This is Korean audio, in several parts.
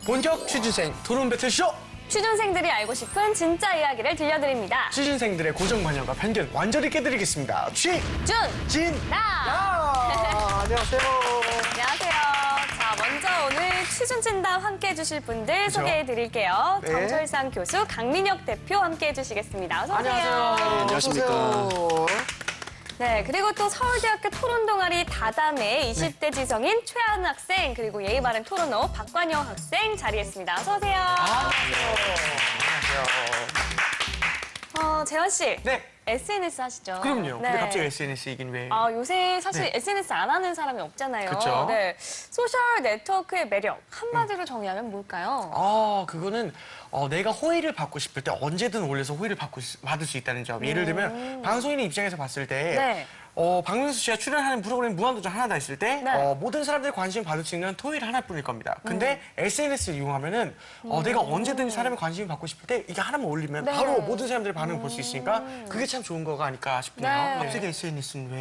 본격 취준생 토론 배틀쇼! 취준생들이 알고 싶은 진짜 이야기를 들려드립니다. 취준생들의 고정 관념과 편견 완전히 깨드리겠습니다. 안녕하세요. 안녕하세요. 자, 먼저 오늘 취준진담 함께해 주실 분들 그렇죠? 소개해 드릴게요. 네. 정철상 교수, 강민혁 대표 함께해 주시겠습니다. 어서 오세요. 안녕하십니까. 네, 그리고 또 서울대학교 토론 동아리 다담의 20대 지성인 최하은 학생, 그리고 예의 바른 토론호 박관영 학생 자리했습니다. 어서 오세요. 안녕하세요. 재환 씨. 네. SNS 하시죠? 그럼요. 네. 근데 갑자기 SNS 이긴 왜? 요새 사실 네. SNS 안 하는 사람이 없잖아요. 그쵸. 네. 소셜 네트워크의 매력, 한마디로 정의하면 뭘까요? 그거는 내가 호의를 받고 싶을 때 언제든 올려서 호의를 받을 수 있다는 점. 예를 들면 방송인의 입장에서 봤을 때 네. 박명수 씨가 출연하는 프로그램 무한도전 하나 다 있을 때 네. 모든 사람들이 관심을 받을 수 있는 토요일 하나뿐일 겁니다. 근데 SNS를 이용하면은 내가 언제든지 사람의 관심을 받고 싶을 때 이게 하나만 올리면 네. 바로 모든 사람들의 반응을 볼 수 있으니까 그게 참 좋은 거가 아닐까 싶네요. 네. 갑자기 SNS는 왜?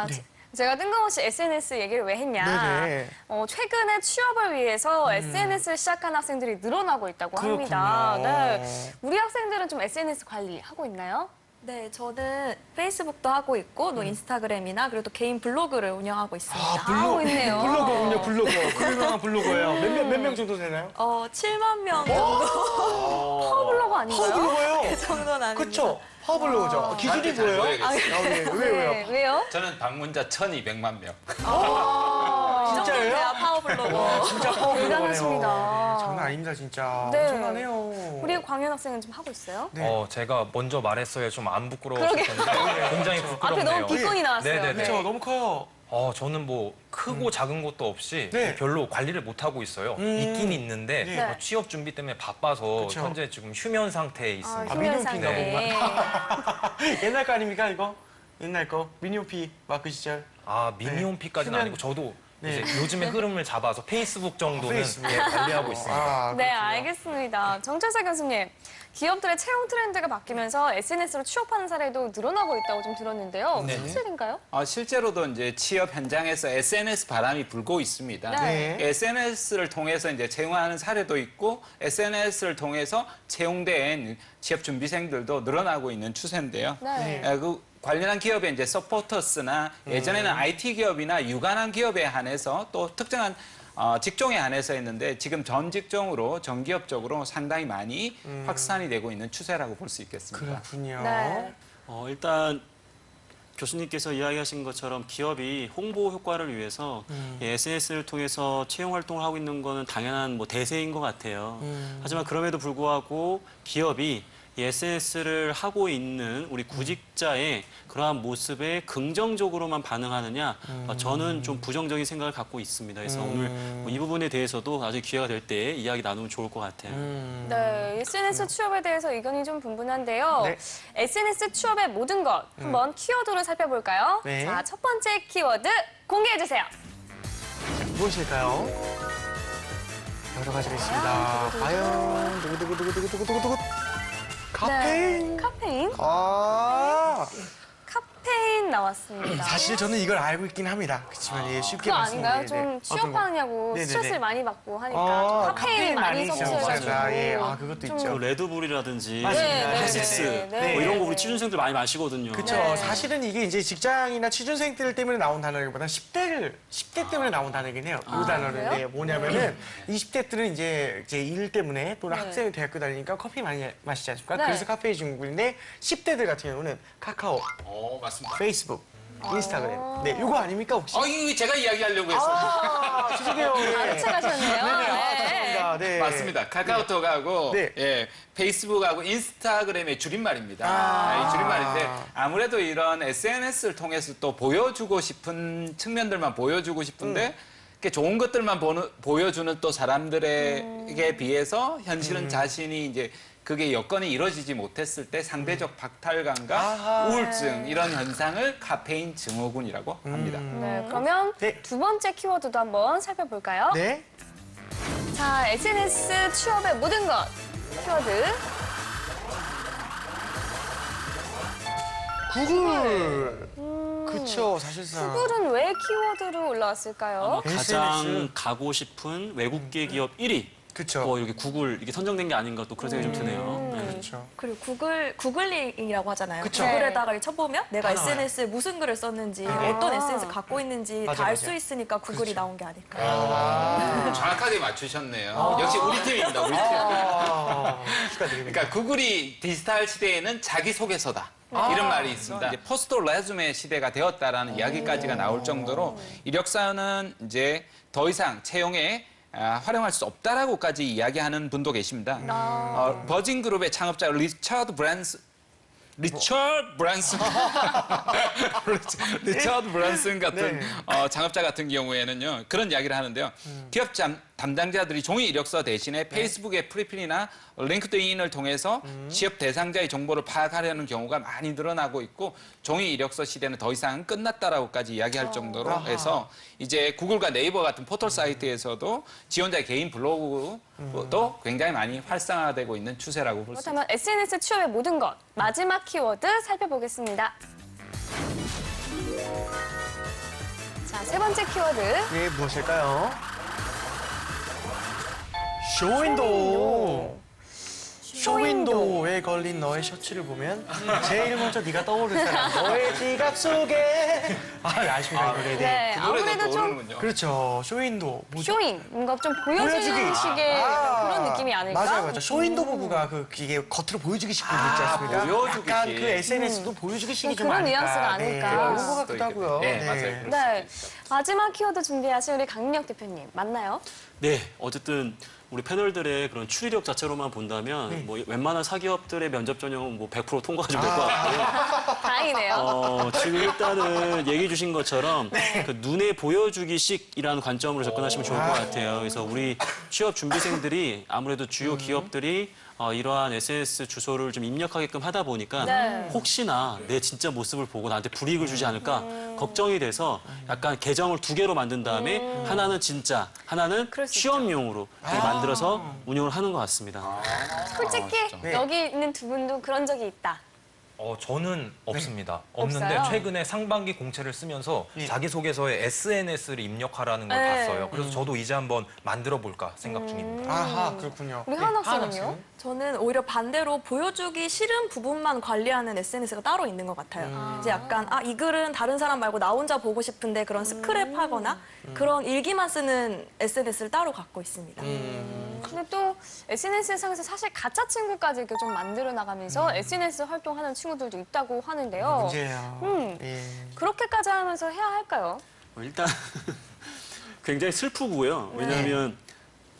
네. 제가 뜬금없이 SNS 얘기를 왜 했냐. 네네. 최근에 취업을 위해서 SNS를 시작한 학생들이 늘어나고 있다고 합니다. 그렇군요. 네. 우리 학생들은 좀 SNS 관리하고 있나요? 네, 저는 페이스북도 하고 있고 또 인스타그램이나 그리고 또 개인 블로그를 운영하고 있습니다. 하고 있네요. 블로거군요, 블로거. 그 유명한 블로거예요. 몇 명 정도 되나요? 7만 명 정도 파워블로거 아닌가요? 파워블로거예요. 그 정도는 아닙니다. 그쵸? 파워블로거죠. 기준이 뭐예요? 왜요? 네, 왜요? 저는 방문자 1,200만 명. 이 정도는 진짜예요? 돼야 파워블로거. 진짜 파워블로거네요. 대단하십니다. 장난 아닙니다, 진짜. 네. 엄청나네요. 우리 광현 학생은 좀 하고 있어요? 네. 제가 먼저 말했어야 좀 안 부끄러웠을 그러게요. 텐데 굉장히 부끄럽네요. 앞에 너무 비건이 나왔어요. 네네네. 그쵸, 너무 커요. 저는 뭐 크고 작은 것도 없이 네. 별로 관리를 못 하고 있어요. 있긴 있는데 네. 취업 준비 때문에 바빠서 그쵸. 현재 지금 휴면 상태에 있습니다. 휴면상태. 옛날 거 아닙니까, 이거? 옛날 거. 미니홈피 마크 시절. 미니홈피까지는 휴면- 아니고 저도 네. 이제 요즘의 흐름을 잡아서 페이스북 정도는 페이스북. 관리하고 있습니다. 네, 그렇군요. 알겠습니다. 정철사 교수님, 기업들의 채용 트렌드가 바뀌면서 SNS로 취업하는 사례도 늘어나고 있다고 좀 들었는데요. 네. 사실인가요? 실제로도 이제 취업 현장에서 SNS 바람이 불고 있습니다. 네. SNS를 통해서 이제 채용하는 사례도 있고 SNS를 통해서 채용된 취업 준비생들도 늘어나고 있는 추세인데요. 네. 그 관련한 기업의 이제 서포터스나 예전에는 IT 기업이나 유관한 기업에 한해서 또 특정한 직종에 한해서 했는데 지금 전 직종으로 전 기업 쪽으로 상당히 많이 확산이 되고 있는 추세라고 볼 수 있겠습니다. 그렇군요. 네. 일단 교수님께서 이야기하신 것처럼 기업이 홍보 효과를 위해서 SNS를 통해서 채용 활동을 하고 있는 거는 당연한 대세인 것 같아요. 하지만 그럼에도 불구하고 기업이 SNS를 하고 있는 우리 구직자의 그러한 모습에 긍정적으로만 반응하느냐, 저는 좀 부정적인 생각을 갖고 있습니다. 그래서 오늘 이 부분에 대해서도 나중에 기회가 될 때 이야기 나누면 좋을 것 같아요. 네, SNS 취업에 대해서 의견이 좀 분분한데요. 네. SNS 취업의 모든 것, 한번 키워드로 살펴볼까요? 네. 자, 첫 번째 키워드 공개해주세요. 무엇일까요? 여러 가지가 있습니다. 과연 두구두구두구두구두구두구 카페인. 네, 카페인? 카페인 나왔습니다. 사실 저는 이걸 알고 있긴 합니다. 그렇지만 쉽게 그거 아닌가요? 말씀드리는데. 좀 취업하느냐고 네네네. 스트레스를 많이 받고 하니까 카페인을 많이 섭취해가지고 섭취하자. 예, 그것도 좀- 있죠. 그 레드불이라든지 맞습니다. 카시스 네. 이런 거 우리 취준생들 많이 마시거든요. 그렇죠. 네. 사실은 이게 이제 직장이나 취준생들 때문에 나온 단어라기보다는 10대 때문에 나온 단어긴 해요. 이 단어는 그래요? 네, 뭐냐면은 20대들은 이제 일 때문에 또는 네. 학생이 대학교 다니니까 커피 많이 마시지 않습니까? 네. 그래서 카페인 중국인데 10대들 같은 경우는 카카오, 맞습니다. 페이스북, 인스타그램. 네, 이거 아닙니까 혹시? 이거 제가 이야기하려고 했어요. 죄송해요. 네. 알아채가셨네요. 죄송합니다. 네. 맞습니다. 카카오톡하고 네. 페이스북하고 인스타그램의 줄임말입니다. 이 줄임말인데 아무래도 이런 SNS를 통해서 또 보여주고 싶은 측면들만 보여주고 싶은데 이렇게 좋은 것들만 보여주는 또 사람들에게 비해서 현실은 자신이 이제 그게 여건이 이루어지지 못했을 때 상대적 박탈감과 우울증 이런 현상을 카페인 증후군이라고 합니다. 네, 그러면 네. 두 번째 키워드도 한번 살펴볼까요? 네. 자, SNS 취업의 모든 것 키워드 구글. 그쵸, 사실상. 구글은 왜 키워드로 올라왔을까요? 아마 가장 SNS. 가고 싶은 외국계 기업 1위 그쵸. 뭐 이렇게 구글 이게 선정된 게 아닌가 또 그런 생각이 좀 드네요. 네. 그렇죠. 그리고 구글링이라고 하잖아요. 그쵸. 구글에다가 이렇게 쳐보면 내가 다 나와요. SNS에 무슨 글을 썼는지, 어떤 SNS 갖고 있는지 맞아, 다 알 맞아. 수 있으니까 구글이 나온 게 아닐까. 정확하게 맞추셨네요. 역시 우리 팀입니다. 우리 팀. 축하드립니다. 그러니까 구글이 디지털 시대에는 자기소개서다. 이런 말이 있습니다. 이제 포스트 레주메 시대가 되었다라는 이야기까지가 나올 정도로 이력서는 이제 더 이상 채용에 활용할 수 없다라고까지 이야기하는 분도 계십니다. 버진 그룹의 창업자 리처드 브랜슨 같은 네. 창업자 같은 경우에는요 그런 이야기를 하는데요. 기업 담당자들이 종이 이력서 대신에 페이스북의 프로필이나 링크드인을 통해서 취업 대상자의 정보를 파악하려는 경우가 많이 늘어나고 있고 종이 이력서 시대는 더 이상 끝났다라고까지 이야기할 정도로 해서 이제 구글과 네이버 같은 포털 사이트에서도 지원자의 개인 블로그도 굉장히 많이 활성화되고 있는 추세라고 볼 수 있습니다. 그렇다면 SNS 취업의 모든 것 마지막 키워드 살펴보겠습니다. 자, 세 번째 키워드. 예, 무엇일까요? 쇼윈도우. 쇼윈도우에 걸린 너의 셔츠를 보면 제일 먼저 네가 떠오를 사람. 너의 지갑 속에. 아십니까 이 노래? 네, 노래도 아무래도 좀 떠오르는군요. 그렇죠. 쇼윈도우. 뭐죠? 쇼잉, 뭔가 좀 보여주는 보여주기. 식의 그런 느낌이 아닐까? 맞아요. 쇼윈도우 부부가 이게 겉으로 보여주기식 부분 있지 않습니까? 보여주기식. 약간 그 SNS도 보여주기식이 좀 그런 아닐까. 뉘앙스가 아닐까. 네, 그런 그런 것 같기도 하고요. 네, 맞아요. 네, 마지막 키워드 준비하신 우리 강민혁 대표님 맞나요? 네, 어쨌든 우리 패널들의 그런 추리력 자체로만 본다면 뭐 웬만한 사기업들의 면접 전형은 뭐 100% 통과가 좀 될 것 같고요. 다행이네요. 지금 일단은 얘기해 주신 것처럼 그 눈에 보여주기식이라는 관점으로 접근하시면 좋을 것 같아요. 그래서 우리 취업 준비생들이 아무래도 주요 기업들이 이러한 SNS 주소를 좀 입력하게끔 하다 보니까 네. 혹시나 내 진짜 모습을 보고 나한테 불이익을 주지 않을까 걱정이 돼서 약간 계정을 두 개로 만든 다음에 하나는 진짜, 하나는 그럴 수 취업용으로 이렇게 만들어서 운영을 하는 것 같습니다. 솔직히 네. 여기 있는 두 분도 그런 적이 있다. 저는 없습니다. 없는데 없어요? 최근에 상반기 공채를 쓰면서 예. 자기소개서에 SNS를 입력하라는 걸 네. 봤어요. 그래서 저도 이제 한번 만들어 볼까 생각 중입니다. 아하, 그렇군요. 우리 네, 하은 하은 학생은요? 저는 오히려 반대로 보여주기 싫은 부분만 관리하는 SNS가 따로 있는 것 같아요. 이제 약간 이 글은 다른 사람 말고 나 혼자 보고 싶은데 그런 스크랩하거나 그런 일기만 쓰는 SNS를 따로 갖고 있습니다. 근데 또 SNS 상에서 사실 가짜 친구까지 이렇게 좀 만들어 나가면서 SNS 활동하는 친구들도 있다고 하는데요. 문제예요. 예. 그렇게까지 하면서 해야 할까요? 일단 굉장히 슬프고요. 왜냐하면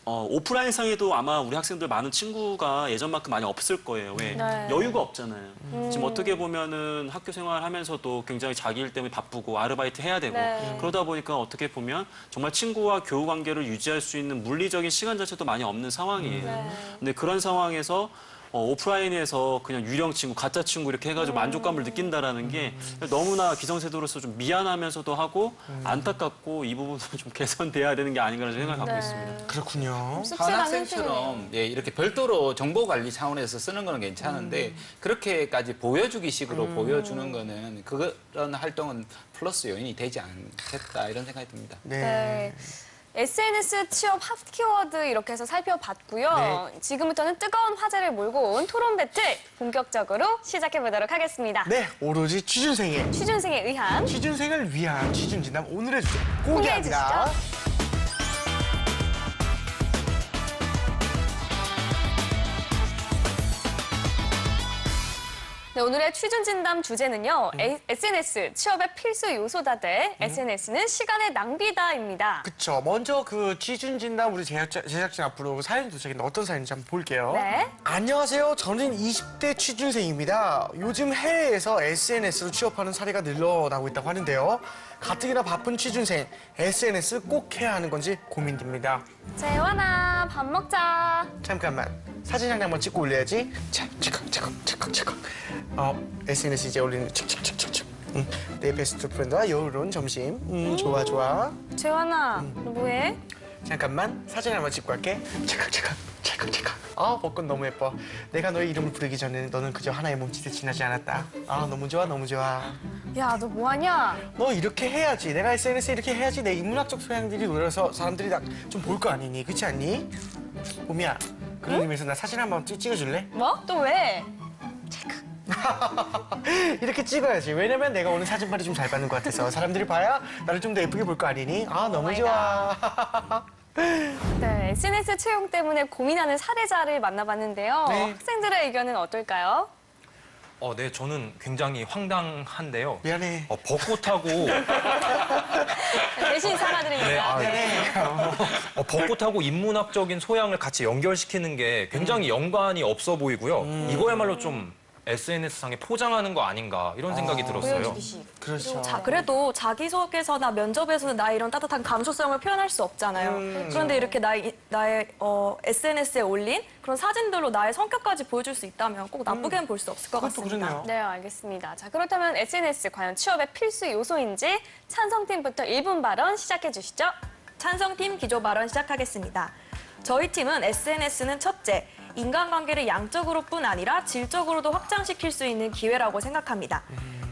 오프라인 상에도 아마 우리 학생들 많은 친구가 예전만큼 많이 없을 거예요. 왜? 네. 여유가 없잖아요. 지금 어떻게 보면은 학교 생활하면서도 굉장히 자기 일 때문에 바쁘고 아르바이트 해야 되고 네. 그러다 보니까 어떻게 보면 정말 친구와 교우 관계를 유지할 수 있는 물리적인 시간 자체도 많이 없는 상황이에요. 네. 근데 그런 상황에서 오프라인에서 그냥 유령 친구, 가짜 친구 이렇게 해가지고 만족감을 느낀다라는 게 너무나 기성세대로서 좀 미안하면서도 하고 안타깝고 이 부분도 좀 개선돼야 되는 게 아닌가라는 생각을 갖고 네. 있습니다. 그렇군요. 한 씁쓸한 학생처럼 예, 이렇게 별도로 정보 관리 차원에서 쓰는 거는 괜찮은데 그렇게까지 보여주기 식으로 보여주는 거는 그런 활동은 플러스 요인이 되지 않겠다 이런 생각이 듭니다. 네. SNS 취업 핫 키워드 이렇게 해서 살펴봤고요. 지금부터는 뜨거운 화제를 몰고 온 토론 배틀 본격적으로 시작해 보도록 하겠습니다. 네, 오로지 취준생의 취준생에 의한 취준생을 위한 취준진담 오늘의 주제 공개해 공개합니다. 주시죠. 네, 오늘의 취준 진담 주제는요. SNS 취업의 필수 요소다 대 SNS는 시간의 낭비다입니다. 그쵸. 먼저 그 취준진담 우리 제작진 앞으로 사연 도착했는데 어떤 사연인지 한번 볼게요. 네. 안녕하세요. 저는 20대 취준생입니다. 요즘 해외에서 SNS로 취업하는 사례가 늘어나고 있다고 하는데요. 가뜩이나 바쁜 취준생, SNS 꼭 해야 하는 건지 고민됩니다. 재환아, 밥 먹자. 잠깐만. 사진 한 장만 찍고 올려야지. 자, 찰칵. SNS 이제 올리는 칙칙칙칙칙. 내 베스트 프렌드와 여유로운 점심. 좋아. 재환아, 너 뭐해? 잠깐만. 사진 한번 찍고 갈게. 찰칵. 벚꽃 너무 예뻐. 내가 너의 이름을 부르기 전에는 너는 그저 하나의 몸짓에 지나지 않았다. 너무 좋아. 야, 너 뭐하냐? 너 이렇게 해야지. 내가 SNS에 이렇게 해야지 내 인문학적 소양들이 놀아서 사람들이 좀 볼 거 아니니? 그렇지 않니? 봄이야, 그런 의미에서 나 사진 한번 찍어줄래? 뭐? 또 왜? 이렇게 찍어야지. 왜냐면 내가 오늘 사진빨이 좀 잘 받는 것 같아서 사람들이 봐야 나를 좀 더 예쁘게 볼 거 아니니? 아, 너무 마이 좋아. 네, SNS 채용 때문에 고민하는 사례자를 만나봤는데요. 네. 학생들의 의견은 어떨까요? 네, 저는 굉장히 황당한데요. 미안해. 벚꽃하고 대신 사과드립니다. 벚꽃하고 인문학적인 소양을 같이 연결시키는 게 굉장히 연관이 없어 보이고요. 이거야말로 좀 SNS상에 포장하는 거 아닌가 이런 생각이 들었어요. 보여주기식. 그렇죠. 그래도 자기소개서나 면접에서는 나의 이런 따뜻한 감수성을 표현할 수 없잖아요. 그런데 이렇게 나의 SNS에 올린 그런 사진들로 나의 성격까지 보여줄 수 있다면 꼭 나쁘게는 볼 수 없을 것 그것도 같습니다. 그러네요. 네, 알겠습니다. 자, 그렇다면 SNS 과연 취업의 필수 요소인지 찬성팀부터 1분 발언 시작해 주시죠. 찬성팀 기조 발언 시작하겠습니다. 저희 팀은 SNS는 첫째, 인간관계를 양적으로뿐 아니라 질적으로도 확장시킬 수 있는 기회라고 생각합니다.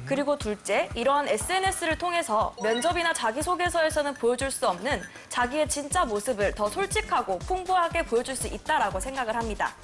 그리고 둘째, 이러한 SNS를 통해서 면접이나 자기소개서에서는 보여줄 수 없는 자기의 진짜 모습을 더 솔직하고 풍부하게 보여줄 수 있다라고 생각을 합니다.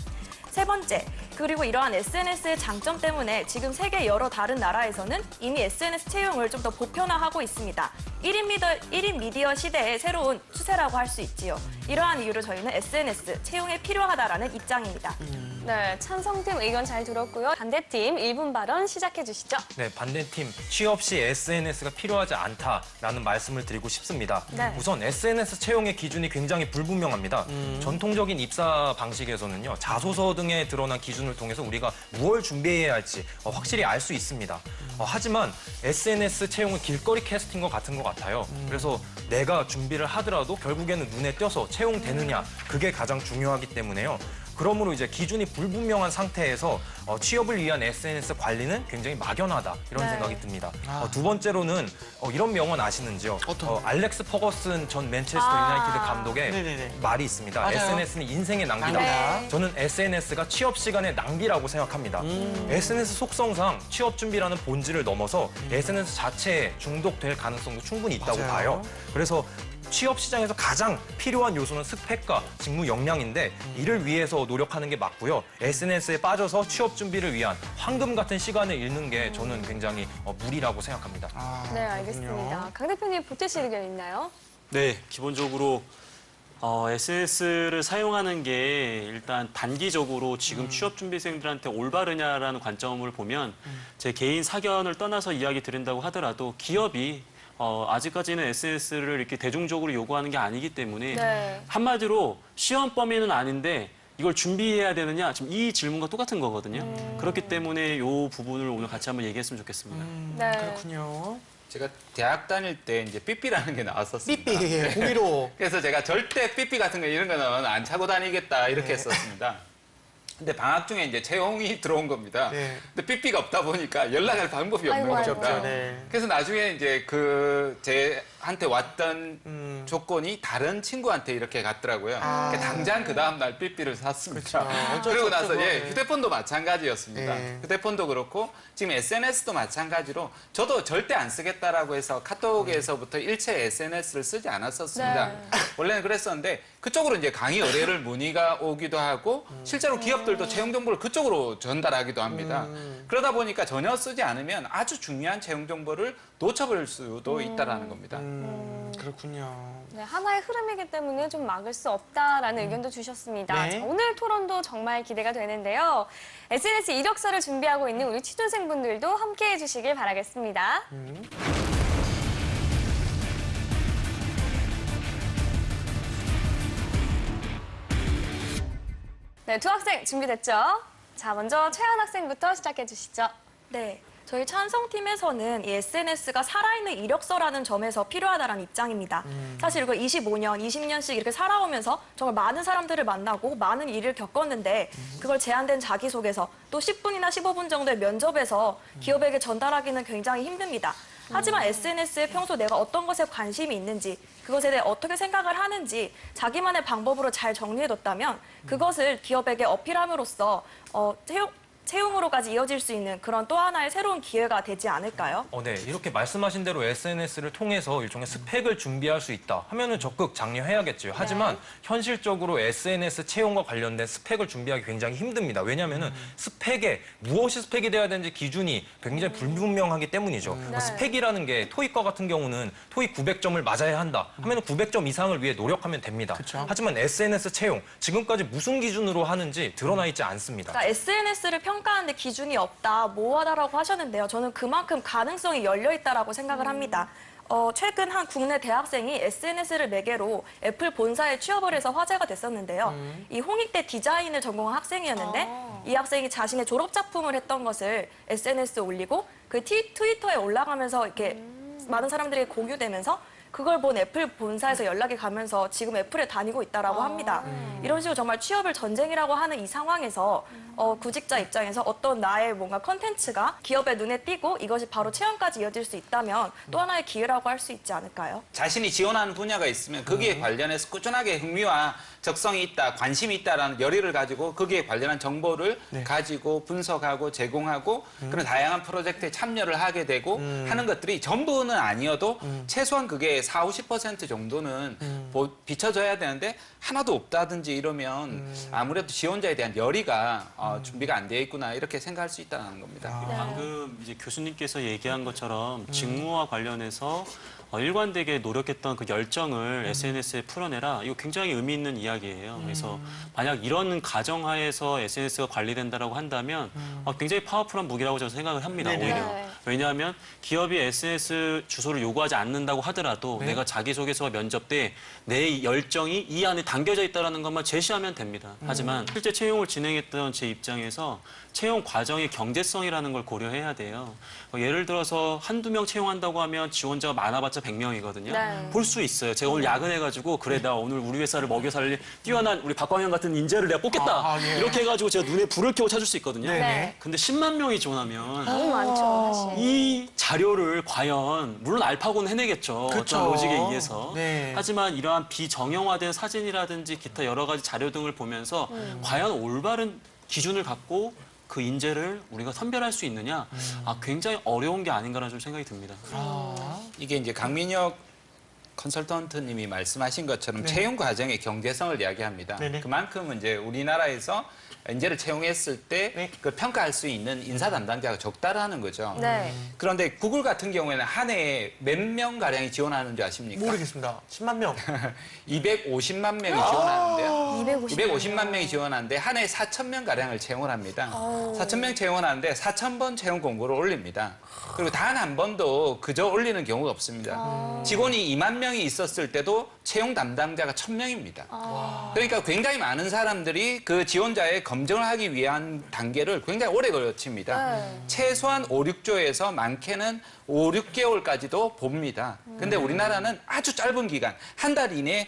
세 번째, 그리고 이러한 SNS의 장점 때문에 지금 세계 여러 다른 나라에서는 이미 SNS 채용을 좀 더 보편화하고 있습니다. 1인 미디어 시대의 새로운 추세라고 할 수 있지요. 이러한 이유로 저희는 SNS 채용에 필요하다라는 입장입니다. 네, 찬성팀 의견 잘 들었고요. 반대팀 1분 발언 시작해 주시죠. 네, 반대팀 취업 시 SNS가 필요하지 않다라는 말씀을 드리고 싶습니다. 네. 우선 SNS 채용의 기준이 굉장히 불분명합니다. 전통적인 입사 방식에서는요, 자소서 등에 드러난 기준을 통해서 우리가 무엇을 준비해야 할지 확실히 알 수 있습니다. 하지만 SNS 채용은 길거리 캐스팅과 같은 것 같아요. 그래서 내가 준비를 하더라도 결국에는 눈에 띄어서 채용되느냐, 그게 가장 중요하기 때문에요. 그러므로 이제 기준이 불분명한 상태에서 취업을 위한 SNS 관리는 굉장히 막연하다 이런 네. 생각이 듭니다. 두 번째로는 이런 명언 아시는지요? 어떤? 알렉스 퍼거슨 전 맨체스터 유나이티드 감독의 네네네. 말이 있습니다. 맞아요. SNS는 인생의 낭비다. 네. 저는 SNS가 취업 시간의 낭비라고 생각합니다. SNS 속성상 취업 준비라는 본질을 넘어서 SNS 자체에 중독될 가능성도 충분히 있다고 맞아요. 봐요. 그래서 취업 시장에서 가장 필요한 요소는 스펙과 직무 역량인데 이를 위해서 노력하는 게 맞고요. SNS에 빠져서 취업 준비를 위한 황금 같은 시간을 잃는 게 저는 굉장히 무리라고 생각합니다. 네, 알겠습니다. 강 대표님 보태실 의견 있나요? 네, 기본적으로 SNS를 사용하는 게 일단 단기적으로 지금 취업 준비생들한테 올바르냐라는 관점을 보면 제 개인 사견을 떠나서 이야기 드린다고 하더라도 기업이 아직까지는 SNS를 이렇게 대중적으로 요구하는 게 아니기 때문에 네. 한마디로 시험 범위는 아닌데 이걸 준비해야 되느냐 지금 이 질문과 똑같은 거거든요. 그렇기 때문에 이 부분을 오늘 같이 한번 얘기했으면 좋겠습니다. 네. 그렇군요. 제가 대학 다닐 때 이제 삐삐라는 게 나왔었습니다. 삐삐, 공의로. 그래서 제가 절대 삐삐 같은 거 이런 거는 안 차고 다니겠다 이렇게 했었습니다. 근데 방학 중에 이제 채용이 들어온 겁니다. 네. 근데 삐삐가 없다 보니까 연락할 방법이 없는 아이고, 겁니다. 아이고. 네. 그래서 나중에 이제 제한테 왔던 조건이 다른 친구한테 이렇게 갔더라고요. 그러니까 당장 그 다음 날 삐삐를 샀습니다. 그렇죠. 어쩔 그리고 수 없죠, 나서 뭐. 휴대폰도 마찬가지였습니다. 네. 휴대폰도 그렇고 지금 SNS도 마찬가지로 저도 절대 안 쓰겠다라고 해서 카톡에서부터 일체 SNS를 쓰지 않았었습니다. 네. 원래는 그랬었는데 그쪽으로 이제 강의 의뢰를 문의가 오기도 하고 실제로 기업들도 채용 정보를 그쪽으로 전달하기도 합니다. 그러다 보니까 전혀 쓰지 않으면 아주 중요한 채용 정보를 놓쳐버릴 수도 있다라는 겁니다. 그렇군요. 네, 하나의 흐름이기 때문에 좀 막을 수 없다라는 의견도 주셨습니다. 네. 자, 오늘 토론도 정말 기대가 되는데요. SNS 이력서를 준비하고 있는 우리 취준생분들도 함께해 주시길 바라겠습니다. 네, 두 학생 준비됐죠? 자, 먼저 최한 학생부터 시작해 주시죠. 네. 저희 찬성팀에서는 이 SNS가 살아있는 이력서라는 점에서 필요하다는 입장입니다. 사실 이거 25년, 20년씩 이렇게 살아오면서 정말 많은 사람들을 만나고 많은 일을 겪었는데 그걸 제한된 자기소개서 또 10분이나 15분 정도의 면접에서 기업에게 전달하기는 굉장히 힘듭니다. 하지만 SNS에 평소 내가 어떤 것에 관심이 있는지 그것에 대해 어떻게 생각을 하는지 자기만의 방법으로 잘 정리해뒀다면 그것을 기업에게 어필함으로써 채용으로까지 이어질 수 있는 그런 또 하나의 새로운 기회가 되지 않을까요? 네. 이렇게 말씀하신 대로 SNS를 통해서 일종의 스펙을 준비할 수 있다 하면은 적극 장려해야겠죠. 하지만 현실적으로 SNS 채용과 관련된 스펙을 준비하기 굉장히 힘듭니다. 왜냐하면은 스펙에 무엇이 스펙이 돼야 되는지 기준이 굉장히 불분명하기 때문이죠. 스펙이라는 게 토익과 같은 경우는 토익 900점을 맞아야 한다 하면은 900점 이상을 위해 노력하면 됩니다. 하지만 SNS 채용 지금까지 무슨 기준으로 하는지 드러나 있지 않습니다. 그러니까 SNS를 평가하는데 기준이 없다, 모호하다라고 하셨는데요. 저는 그만큼 가능성이 열려 있다라고 생각을 합니다. 최근 한 국내 대학생이 SNS를 매개로 애플 본사에 취업을 해서 화제가 됐었는데요. 이 홍익대 디자인을 전공한 학생이었는데 이 학생이 자신의 졸업 작품을 했던 것을 SNS에 올리고 그 트위터에 올라가면서 이렇게 많은 사람들이 공유되면서 그걸 본 애플 본사에서 연락이 가면서 지금 애플에 다니고 있다라고 합니다. 이런 식으로 정말 취업을 전쟁이라고 하는 이 상황에서 구직자 입장에서 어떤 나의 뭔가 컨텐츠가 기업의 눈에 띄고 이것이 바로 채용까지 이어질 수 있다면 또 하나의 기회라고 할 수 있지 않을까요? 자신이 지원하는 분야가 있으면 거기에 관련해서 꾸준하게 흥미와 적성이 있다, 관심이 있다라는 열의를 가지고 거기에 관련한 정보를 가지고 분석하고 제공하고 그런 다양한 프로젝트에 참여를 하게 되고 하는 것들이 전부는 아니어도 최소한 그게 40~50% 정도는 비춰져야 되는데 하나도 없다든지 이러면 아무래도 지원자에 대한 열의가 준비가 안 되어 있구나 이렇게 생각할 수 있다는 겁니다. 방금 이제 교수님께서 얘기한 것처럼 직무와 관련해서 일관되게 노력했던 그 열정을 SNS에 풀어내라. 이거 굉장히 의미 있는 이야기예요. 그래서 만약 이런 가정하에서 SNS가 관리된다라고 한다면 굉장히 파워풀한 무기라고 저는 생각을 합니다. 네네. 오히려. 네. 왜냐하면 기업이 SNS 주소를 요구하지 않는다고 하더라도 내가 자기소개서와 면접 때 내 열정이 이 안에 담겨져 있다는 것만 제시하면 됩니다. 하지만 실제 채용을 진행했던 제 입장에서 채용 과정의 경제성이라는 걸 고려해야 돼요. 예를 들어서 한두 명 채용한다고 하면 지원자가 많아봤자 100명이거든요. 네. 볼 수 있어요. 제가 오늘 야근해가지고 그래 나 오늘 우리 회사를 먹여 살릴 뛰어난 우리 박광현 같은 인재를 내가 뽑겠다. 예. 이렇게 해가지고 제가 눈에 불을 켜고 찾을 수 있거든요. 네. 근데 10만 명이 지원하면 너무 많죠, 사실. 이 자료를 과연 물론 알파고는 해내겠죠. 그쵸. 어떤 로직에 의해서. 네. 하지만 이러한 비정형화된 사진이라든지 기타 여러 가지 자료 등을 보면서 과연 올바른 기준을 갖고 그 인재를 우리가 선별할 수 있느냐? 굉장히 어려운 게 아닌가라는 좀 생각이 듭니다. 이게 이제 강민혁 컨설턴트님이 말씀하신 것처럼 채용 과정의 경제성을 이야기합니다. 네네. 그만큼 이제 우리나라에서 인재를 채용했을 때 그걸 평가할 수 있는 인사 담당자가 적다라는 거죠. 네. 그런데 구글 같은 경우에는 한 해에 몇 명 가량이 지원하는 줄 아십니까? 모르겠습니다. 10만 명. 250만 명이 지원하는데요. 250만 250만 명이 지원하는데 한 해에 4,000명 가량을 채용을 합니다. 4,000명 채용하는데 4,000번 채용 공고를 올립니다. 그리고 단 한 번도 그저 올리는 경우가 없습니다. 직원이 2만 명이 있었을 때도 채용 담당자가 1,000명입니다. 그러니까 굉장히 많은 사람들이 그 지원자의 검증을 하기 위한 단계를 굉장히 오래 걸칩니다. 최소한 5, 6조에서 많게는 5, 6개월까지도 봅니다. 근데 우리나라는 아주 짧은 기간, 한 달 이내에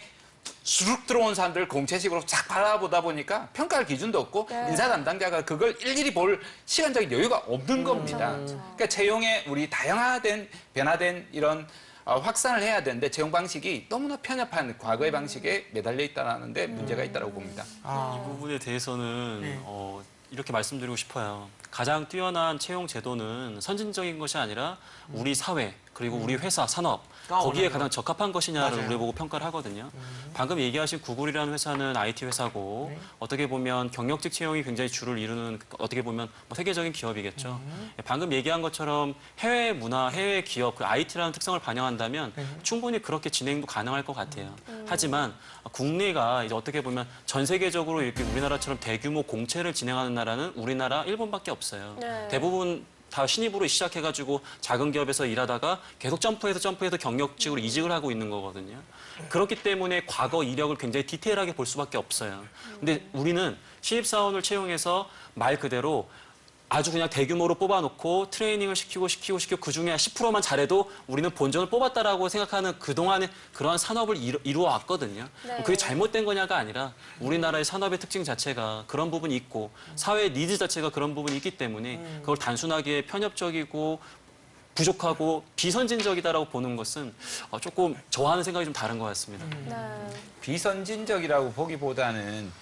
수룩 들어온 사람들을 공채식으로 싹 바라보다 보니까 평가할 기준도 없고 인사 담당자가 그걸 일일이 볼 시간적인 여유가 없는 겁니다. 그러니까 채용에 우리 다양화된, 변화된 이런 확산을 해야 되는데 채용 방식이 너무나 편협한 과거의 방식에 매달려 있다는 데 문제가 있다고 봅니다. 이 부분에 대해서는 이렇게 말씀드리고 싶어요. 가장 뛰어난 채용 제도는 선진적인 것이 아니라 우리 사회 그리고 우리 회사, 산업 거기에 가장 적합한 것이냐를 맞아요. 우리 보고 평가를 하거든요. 방금 얘기하신 구글이라는 회사는 IT 회사고 어떻게 보면 경력직 채용이 굉장히 주를 이루는 어떻게 보면 세계적인 기업이겠죠. 방금 얘기한 것처럼 해외 문화, 해외 기업, 그 IT라는 특성을 반영한다면 충분히 그렇게 진행도 가능할 것 같아요. 하지만 국내가 이제 어떻게 보면 전 세계적으로 이렇게 우리나라처럼 대규모 공채를 진행하는 나라는 우리나라, 일본밖에 없어요. 네. 대부분 다 신입으로 시작해가지고 작은 기업에서 일하다가 계속 점프해서 경력직으로 이직을 하고 있는 거거든요. 그렇기 때문에 과거 이력을 굉장히 디테일하게 볼 수밖에 없어요. 근데 우리는 신입사원을 채용해서 말 그대로 아주 그냥 대규모로 뽑아놓고 트레이닝을 시키고 그중에 10%만 잘해도 우리는 본전을 뽑았다라고 생각하는 그동안의 그러한 산업을 이루어 왔거든요. 그게 잘못된 거냐가 아니라 우리나라의 산업의 특징 자체가 그런 부분이 있고 사회의 니즈 자체가 그런 부분이 있기 때문에 그걸 단순하게 편협적이고 부족하고 비선진적이다라고 보는 것은 조금 저와 하는 생각이 좀 다른 것 같습니다. 비선진적이라고 보기보다는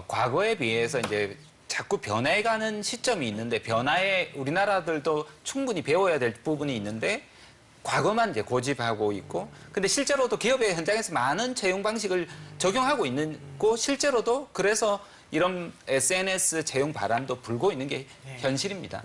과거에 비해서 이제 자꾸 변해가는 시점이 있는데 변화에 우리나라들도 충분히 배워야 될 부분이 있는데 과거만 이제 고집하고 있고 근데 실제로도 기업의 현장에서 많은 채용 방식을 적용하고 있는 거 실제로도 그래서 이런 SNS 채용 바람도 불고 있는 게 현실입니다.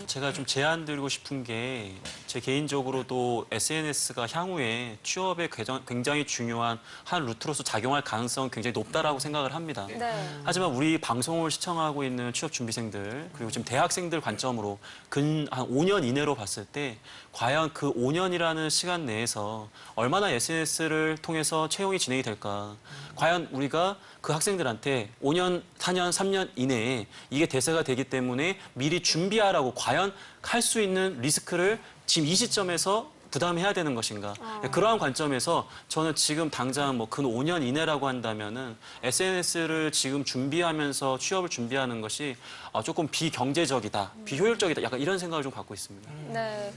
제가 좀 제안 드리고 싶은 게 제 개인적으로도 SNS가 향후에 취업에 굉장히 중요한 한 루트로서 작용할 가능성은 굉장히 높다라고 생각을 합니다. 네. 하지만 우리 방송을 시청하고 있는 취업 준비생들 그리고 지금 대학생들 관점으로 근 한 5년 이내로 봤을 때 과연 그 5년이라는 시간 내에서 얼마나 SNS를 통해서 채용이 진행이 될까? 과연 우리가 그 학생들한테 5년, 4년, 3년 이내에 이게 대세가 되기 때문에 미리 준비하라고 과연 할 수 있는 리스크를 지금 이 시점에서 부담해야 되는 것인가? 그러한 관점에서 저는 지금 당장 뭐 근 5년 이내라고 한다면은 SNS를 지금 준비하면서 취업을 준비하는 것이 조금 비경제적이다, 비효율적이다, 약간 이런 생각을 좀 갖고 있습니다. 네.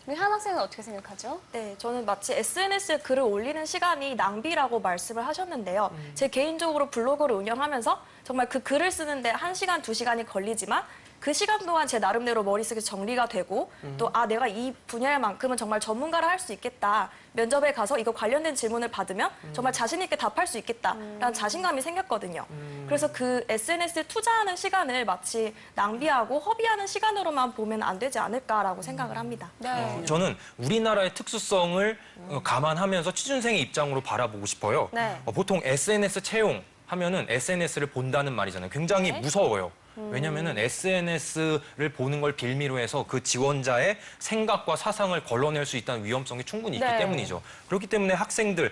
우리 한 학생은 어떻게 생각하죠? 네, 저는 마치 SNS에 글을 올리는 시간이 낭비라고 말씀을 하셨는데요. 제 개인적으로 블로그를 운영하면서 정말 그 글을 쓰는데 1시간, 2시간이 걸리지만 그 시간 동안 제 나름대로 머릿속에 정리가 되고 또 내가 이 분야만큼은 정말 전문가를 할 수 있겠다. 면접에 가서 이거 관련된 질문을 받으면 정말 자신 있게 답할 수 있겠다라는 자신감이 생겼거든요. 그래서 그 SNS에 투자하는 시간을 마치 낭비하고 허비하는 시간으로만 보면 안 되지 않을까라고 생각을 합니다. 네. 저는 우리나라의 특수성을 감안하면서 취준생의 입장으로 바라보고 싶어요. 네. 보통 SNS 채용 하면은 SNS를 본다는 말이잖아요. 굉장히 네. 무서워요. 왜냐면은 SNS를 보는 걸 빌미로 해서 그 지원자의 생각과 사상을 걸러낼 수 있다는 위험성이 충분히 있기 네. 때문이죠. 그렇기 때문에 학생들,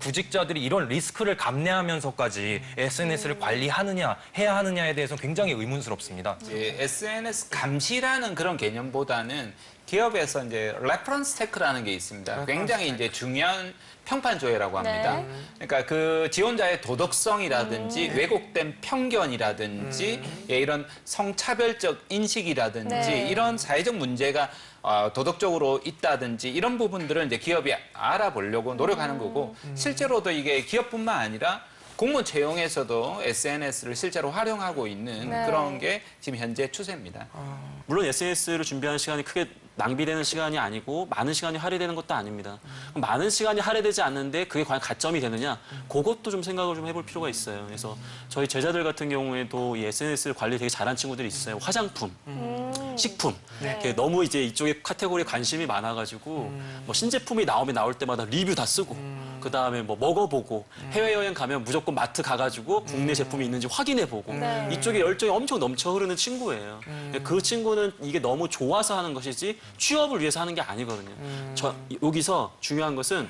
구직자들이 이런 리스크를 감내하면서까지 SNS를 관리하느냐, 해야 하느냐에 대해서 굉장히 의문스럽습니다. SNS 감시라는 그런 개념보다는 기업에서 이제 레퍼런스 테크라는 게 있습니다. 굉장히 이제 중요한 평판 조회라고 합니다. 네. 그러니까 그 지원자의 도덕성이라든지 왜곡된 편견이라든지 이런 성차별적 인식이라든지 네. 이런 사회적 문제가 도덕적으로 있다든지 이런 부분들을 이제 기업이 알아보려고 노력하는 거고 실제로도 이게 기업뿐만 아니라 공무원 채용에서도 SNS를 실제로 활용하고 있는 네. 그런 게 지금 현재 추세입니다. 물론 SNS를 준비하는 시간이 크게 낭비되는 시간이 아니고 많은 시간이 할애되는 것도 아닙니다. 그럼 많은 시간이 할애되지 않는데 그게 과연 가점이 되느냐? 그것도 좀 생각을 좀 해볼 필요가 있어요. 그래서 저희 제자들 같은 경우에도 이 SNS를 관리 되게 잘하는 친구들이 있어요. 화장품, 식품. 이렇게 너무 이제 이쪽에 카테고리에 관심이 많아가지고 뭐 신제품이 나오면 나올 때마다 리뷰 다 쓰고 그다음에 뭐 먹어보고 해외여행 가면 무조건 마트 가가지고 국내 제품이 있는지 확인해보고 네. 이쪽에 열정이 엄청 넘쳐 흐르는 친구예요. 그 친구는 이게 너무 좋아서 하는 것이지 취업을 위해서 하는 게 아니거든요. 여기서 중요한 것은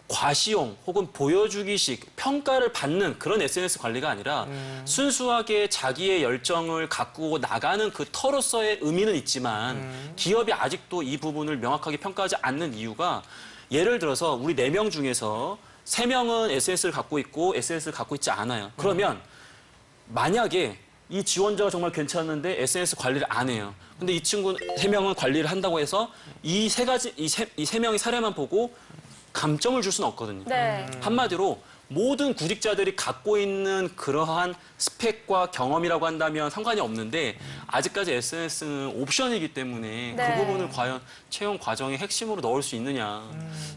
과시용 혹은 보여주기식 평가를 받는 그런 SNS 관리가 아니라 순수하게 자기의 열정을 갖고 나가는 그 터로서의 의미는 있지만 기업이 아직도 이 부분을 명확하게 평가하지 않는 이유가 예를 들어서 우리 4명 중에서 3명은 SNS를 갖고 있고 SNS를 갖고 있지 않아요. 그러면 만약에 이 지원자가 정말 괜찮은데 SNS 관리를 안 해요. 근데 이 친구 3명은 관리를 한다고 해서 이 세 명의 사례만 보고 감점을 줄 수는 없거든요. 네. 한마디로 모든 구직자들이 갖고 있는 그러한 스펙과 경험이라고 한다면 상관이 없는데 아직까지 SNS는 옵션이기 때문에 네. 그 부분을 과연 채용 과정의 핵심으로 넣을 수 있느냐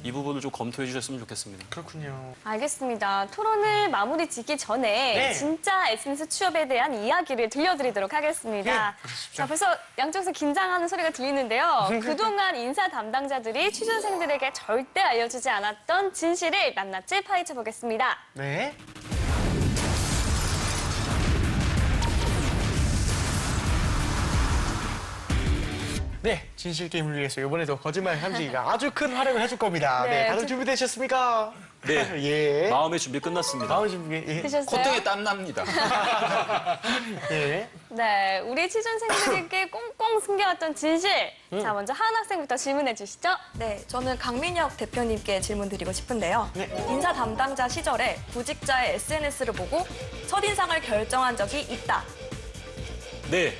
이 부분을 좀 검토해 주셨으면 좋겠습니다. 그렇군요. 알겠습니다. 토론을 마무리 짓기 전에 네. 진짜 SNS 취업에 대한 이야기를 들려드리도록 하겠습니다. 자, 벌써 양쪽에서 긴장하는 소리가 들리는데요. 그동안 인사 담당자들이 취준생들에게 절대 알려주지 않았던 진실을 낱낱이 파헤쳐 보겠습니다. 네. 네, 진실 게임을 위해서 이번에도 거짓말 함지기가 아주 큰 활약을 해줄 겁니다. 네, 네, 다들 준비되셨습니까? 네. 예. 마음의 준비 끝났습니다. 마음 준비. 예. 되셨어요? 콧등에 땀 납니다. 예. 네, 우리 취준생들에게 꽁꽁 숨겨왔던 진실. 자, 먼저 한 학생부터 질문해 주시죠. 네, 저는 강민혁 대표님께 질문 드리고 싶은데요. 인사 담당자 시절에 구직자의 SNS를 보고 첫인상을 결정한 적이 있다. 네,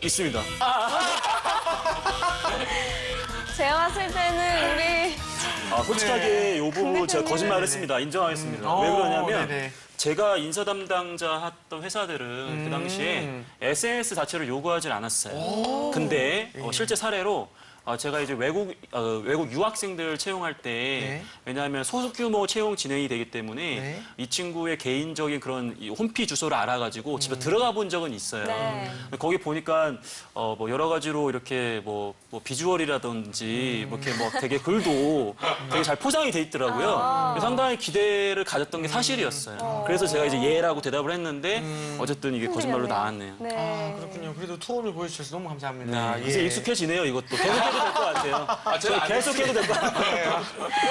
있습니다. 제가 봤을 때는 우리 솔직하게 이 부분 제가 거짓말을 했습니다. 인정하겠습니다. 왜 그러냐면 네네. 제가 인사 담당자 했던 회사들은 그 당시에 SNS 자체를 요구하지 않았어요. 근데 실제 사례로 제가 이제 외국 유학생들 채용할 때 네. 왜냐하면 소수 규모 채용 진행이 되기 때문에 네. 이 친구의 개인적인 그런 이 홈피 주소를 알아가지고 집에 들어가 본 적은 있어요. 네. 거기 보니까 뭐 여러 가지로 이렇게 뭐 비주얼이라든지 뭐 이렇게 뭐 되게 글도 되게 잘 포장이 돼 있더라고요. 그래서 상당히 기대를 가졌던 게 사실이었어요. 그래서 제가 이제 예라고 대답을 했는데 어쨌든 이게 거짓말로 나왔네요. 네. 아, 그렇군요. 그래도 투혼을 보여주셔서 너무 감사합니다. 네, 이제 익숙해지네요, 이것도. 계속해도 될 것 같아요. 제가 계속해도 될 것 같아요.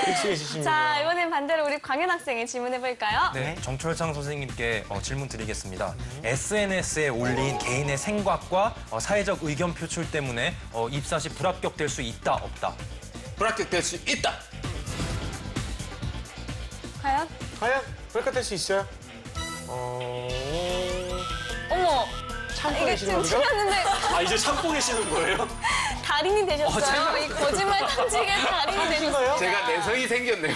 익숙해지십니다. 자, 이번엔 반대로 우리 광현 학생이 질문해볼까요? 네, 정철창 선생님께 질문 드리겠습니다. SNS에 올린 개인의 생각과 사회적 의견 표출 때문에 입사 시 불합격될 수 있다, 없다? 불합격될 수 있다. 과연? 과연 불합격될 수 있어요? 어머! 참고 이게 계시는 지금 거죠? 틀렸는데 이제 참고 계시는 거예요? 달인이 되셨어요. 이 거짓말 탐지기의 달인이 되셨어요. 제가 내성이 생겼네요.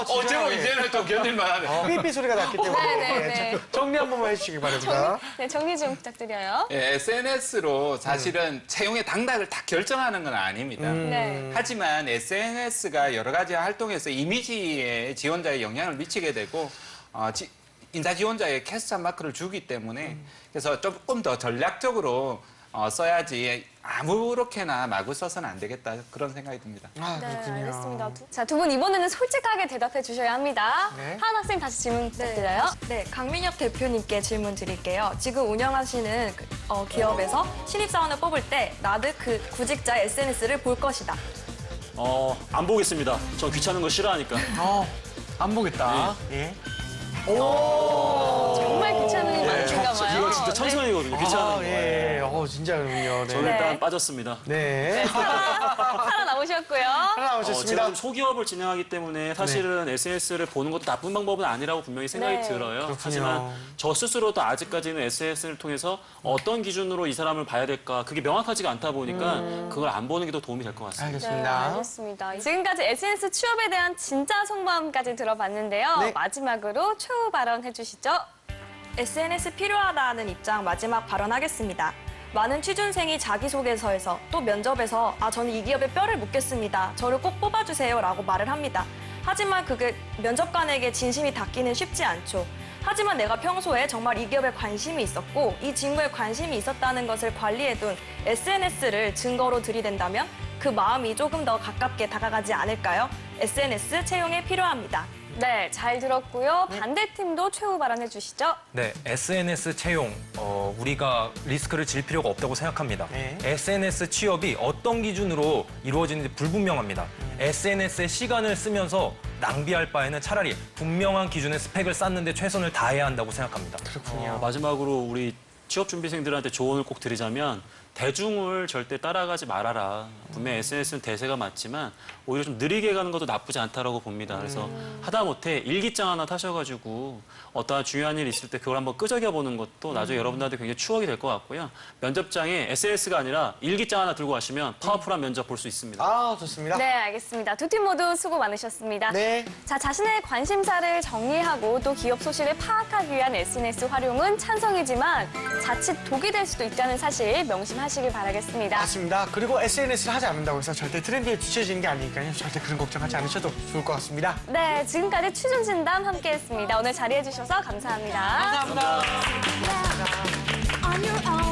진짜. 제가 이제는 좀 견딜만하네. 삐삐 소리가 났기 때문에 네. 정리 한 번만 해주시기 바랍니다. 네, 정리 좀 부탁드려요. SNS로 사실은 채용의 당락을 다 결정하는 건 아닙니다. 네. 하지만 SNS가 여러 가지 활동에서 이미지에 지원자에 영향을 미치게 되고 인사 지원자의 캐스터 마크를 주기 때문에 그래서 조금 더 전략적으로 써야지 아무렇게나 마구 써서는 안 되겠다 그런 생각이 듭니다. 아, 네, 그렇군요. 알겠습니다. 자, 두 분 이번에는 솔직하게 대답해 주셔야 합니다. 네. 하은 학생 다시 질문 부탁드려요. 네, 강민혁 대표님께 질문 드릴게요. 지금 운영하시는 기업에서 신입사원을 뽑을 때 나도 그 구직자의 SNS를 볼 것이다. 안 보겠습니다. 저 귀찮은 거 싫어하니까. 안 보겠다. 예. 정말 귀찮은 일 많으신가 봐요. 이거 진짜 천선이거든요. 귀찮은 거. 예. 진짜 그렇군요. 저는 네. 일단 빠졌습니다. 네. 살아남으셨고요. 하나 제가 나오셨습니다. 좀 소기업을 진행하기 때문에 사실은 SNS를 보는 것도 나쁜 방법은 아니라고 분명히 생각이 네. 들어요. 그렇군요. 하지만 저 스스로도 아직까지는 SNS를 통해서 어떤 기준으로 이 사람을 봐야 될까 그게 명확하지가 않다 보니까 그걸 안 보는 게 더 도움이 될 것 같습니다. 네, 알겠습니다. 알겠습니다. 지금까지 SNS 취업에 대한 진짜 속마음까지 들어봤는데요. 네. 마지막으로 최후 발언 해주시죠. SNS 필요하다는 입장 마지막 발언하겠습니다. 많은 취준생이 자기소개서에서 또 면접에서 저는 이 기업에 뼈를 묻겠습니다. 저를 꼭 뽑아주세요 라고 말을 합니다. 하지만 그게 면접관에게 진심이 닿기는 쉽지 않죠. 하지만 내가 평소에 정말 이 기업에 관심이 있었고 이 직무에 관심이 있었다는 것을 관리해둔 SNS를 증거로 들이댄다면 그 마음이 조금 더 가깝게 다가가지 않을까요? SNS 채용에 필요합니다. 네, 잘 들었고요. 반대팀도 최후 발언해 주시죠. 네, SNS 채용 우리가 리스크를 질 필요가 없다고 생각합니다. 네. SNS 취업이 어떤 기준으로 이루어지는지 불분명합니다. SNS에 시간을 쓰면서 낭비할 바에는 차라리 분명한 기준의 스펙을 쌓는 데 최선을 다해야 한다고 생각합니다. 그렇군요. 마지막으로 우리 취업 준비생들한테 조언을 꼭 드리자면 대중을 절대 따라가지 말아라. 분명히 SNS는 대세가 맞지만 오히려 좀 느리게 가는 것도 나쁘지 않다라고 봅니다. 그래서 하다못해 일기장 하나 타셔가지고 어떠한 중요한 일이 있을 때 그걸 한번 끄적여보는 것도 나중에 여러분들한테 굉장히 추억이 될 것 같고요. 면접장에 SNS가 아니라 일기장 하나 들고 가시면 파워풀한 면접 볼 수 있습니다. 좋습니다. 네, 알겠습니다. 두 팀 모두 수고 많으셨습니다. 네. 자, 자신의 관심사를 정리하고 또 기업 소식을 파악하기 위한 SNS 활용은 찬성이지만 자칫 독이 될 수도 있다는 사실 명심하시길 바라겠습니다. 맞습니다. 그리고 SNS를 하지 않는다고 해서 절대 트렌드에 뒤처지는 게 아니니까요. 절대 그런 걱정하지 않으셔도 좋을 것 같습니다. 네, 지금까지 취준진담 함께했습니다. 오늘 자리해주셔서 감사합니다. 감사합니다. on your own.